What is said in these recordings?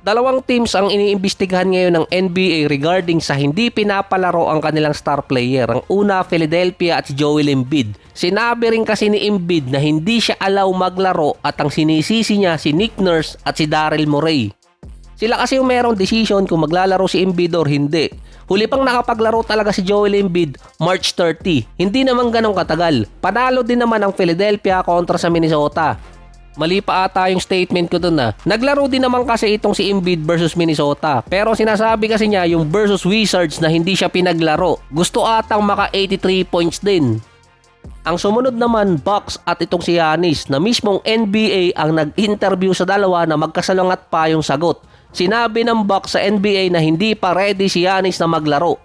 Dalawang teams ang iniimbestigahan ngayon ng NBA regarding sa hindi pinapalaro ang kanilang star player. Ang una, Philadelphia at si Joel Embiid. Sinabi rin kasi ni Embiid na hindi siya allow maglaro at ang sinisisi niya si Nick Nurse at si Daryl Morey. Sila kasi yung merong decision kung maglalaro si Embiid or hindi. Huli pang nakapaglaro talaga si Joel Embiid March 30. Hindi naman ganong katagal. Panalo din naman ang Philadelphia kontra sa Minnesota. Mali pa ata yung statement ko dun na. Naglaro din naman kasi itong si Embiid versus Minnesota. Pero sinasabi kasi niya yung versus Wizards na hindi siya pinaglaro. Gusto atang maka 83 points din. Ang sumunod naman Bucks at itong si Giannis na mismong NBA ang nag-interview sa dalawa na magkasalungat pa yung sagot. Sinabi ng Bucks sa NBA na hindi pa ready si Giannis na maglaro.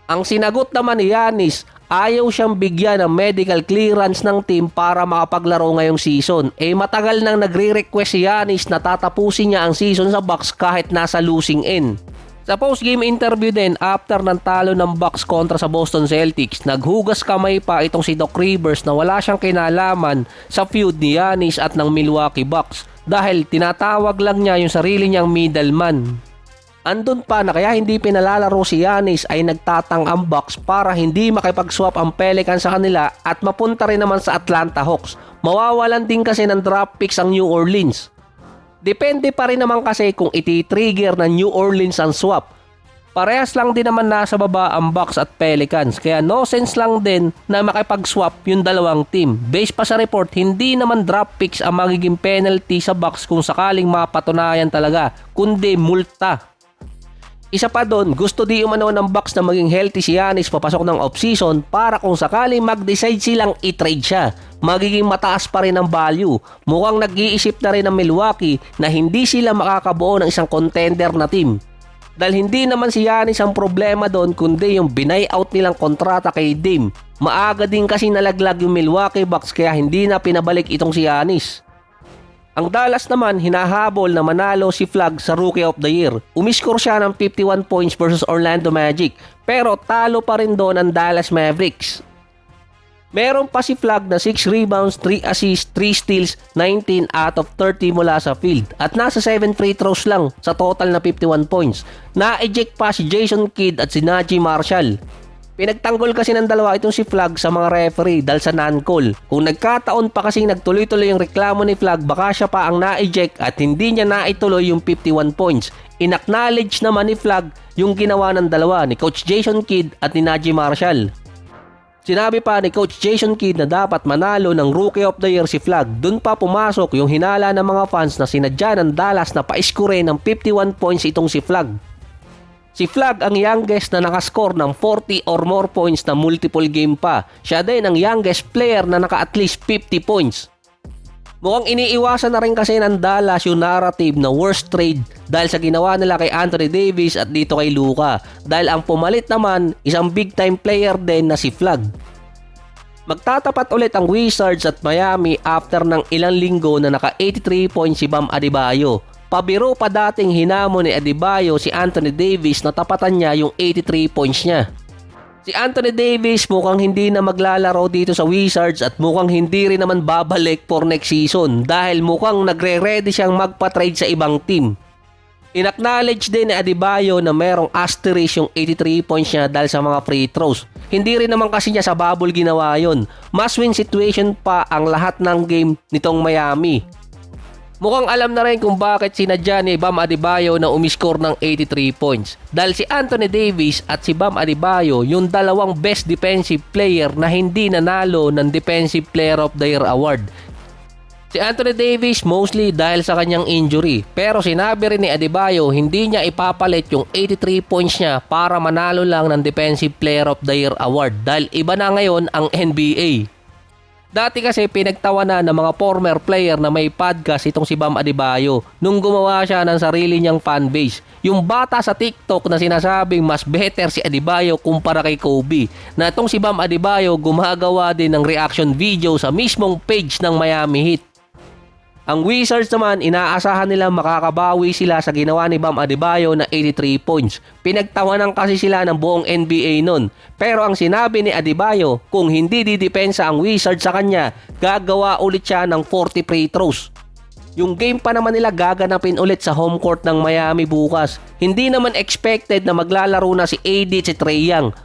Ang sinagot naman ni Giannis, ayaw siyang bigyan ng medical clearance ng team para makapaglaro ngayong season. Matagal nang nagre-request si Giannis na tatapusin niya ang season sa Bucks kahit nasa losing end. Sa post-game interview din after ng talo ng Bucks kontra sa Boston Celtics, naghugas kamay pa itong si Doc Rivers na wala siyang kinalaman sa feud ni Giannis at ng Milwaukee Bucks dahil tinatawag lang niya yung sarili niyang middleman. Andun pa na kaya hindi pinalalaro si Giannis ay nagtatang ang Bucks para hindi makipag-swap ang Pelicans sa kanila at mapunta rin naman sa Atlanta Hawks. Mawawalan din kasi ng draft picks ang New Orleans. Depende pa rin naman kasi kung iti-trigger ng New Orleans ang swap. Parehas lang din naman nasa baba ang Bucks at Pelicans kaya no sense lang din na makipag-swap yung dalawang team. Based pa sa report, hindi naman draft picks ang magiging penalty sa Bucks kung sakaling mapatunayan talaga, kundi multa. Isa pa doon, gusto di umano ng Bucks na maging healthy si Giannis papasok ng offseason para kung sakaling mag-decide silang i-trade siya, magiging mataas pa rin ang value. Mukhang nag-iisip na rin ng Milwaukee na hindi sila makakabuo ng isang contender na team. Dahil hindi naman si Giannis ang problema doon kundi yung binay-out nilang kontrata kay Dame. Maaga din kasi nalaglag yung Milwaukee Bucks kaya hindi na pinabalik itong si Giannis. Ang Dallas naman hinahabol na manalo si Flagg sa Rookie of the Year. Umiskor siya ng 51 points versus Orlando Magic pero talo pa rin doon ang Dallas Mavericks. Meron pa si Flagg na 6 rebounds, 3 assists, 3 steals, 19 out of 30 mula sa field at nasa 7 free throws lang sa total na 51 points. Na-eject pa si Jason Kidd at si Najee Marshall. Pinagtanggol kasi ng dalawa itong si Flagg sa mga referee dahil sa non-call. Kung nagkataon pa kasing nagtuloy-tuloy yung reklamo ni Flagg, baka siya pa ang na-eject at hindi niya naituloy yung 51 points. Inacknowledge naman ni Flagg yung ginawa ng dalawa ni Coach Jason Kidd at ni Najee Marshall. Sinabi pa ni Coach Jason Kidd na dapat manalo ng Rookie of the Year si Flagg. Doon pa pumasok yung hinala ng mga fans na sinadya ng Dallas na pa-score ng 51 points itong si Flagg. Si Flagg ang youngest na nakascore ng 40 or more points na multiple game pa. Siya din ang youngest player na naka at least 50 points. Mukhang iniiwasan na rin kasi ng Dallas yung narrative na worst trade dahil sa ginawa nila kay Anthony Davis at dito kay Luka. Dahil ang pumalit naman isang big time player din na si Flagg. Magtatapat ulit ang Wizards at Miami after ng ilang linggo na naka 83 points si Bam Adebayo. Pabiro pa dating hinamon ni Adebayo si Anthony Davis na tapatan niya yung 83 points niya. Si Anthony Davis mukhang hindi na maglalaro dito sa Wizards at mukhang hindi rin naman babalik for next season dahil mukhang nagre-ready siyang magpa-trade sa ibang team. Inacknowledge din ni Adebayo na merong asterisk yung 83 points niya dahil sa mga free throws. Hindi rin naman kasi niya sa bubble ginawa yun. Must win situation pa ang lahat ng game nitong Miami. Mukhang alam na rin kung bakit sinadya ni Bam Adebayo na umiskor ng 83 points. Dahil si Anthony Davis at si Bam Adebayo yung dalawang best defensive player na hindi nanalo ng Defensive Player of the Year award. Si Anthony Davis mostly dahil sa kanyang injury. Pero sinabi rin ni Adebayo hindi niya ipapalit yung 83 points niya para manalo lang ng Defensive Player of the Year award. Dahil iba na ngayon ang NBA. Dati kasi pinagtawanan ng mga former player na may podcast itong si Bam Adebayo nung gumawa siya ng sarili niyang fanbase. Yung bata sa TikTok na sinasabing mas better si Adebayo kumpara kay Kobe. Na itong si Bam Adebayo gumagawa din ng reaction video sa mismong page ng Miami Heat. Ang Wizards naman, inaasahan nila makakabawi sila sa ginawa ni Bam Adebayo na 83 points. Pinagtawanan kasi sila ng buong NBA nun. Pero ang sinabi ni Adebayo, kung hindi didepensa ang Wizards sa kanya, gagawa ulit siya ng 40 free throws. Yung game pa naman nila gaganapin ulit sa home court ng Miami bukas. Hindi naman expected na maglalaro na si AD at si Trae Young.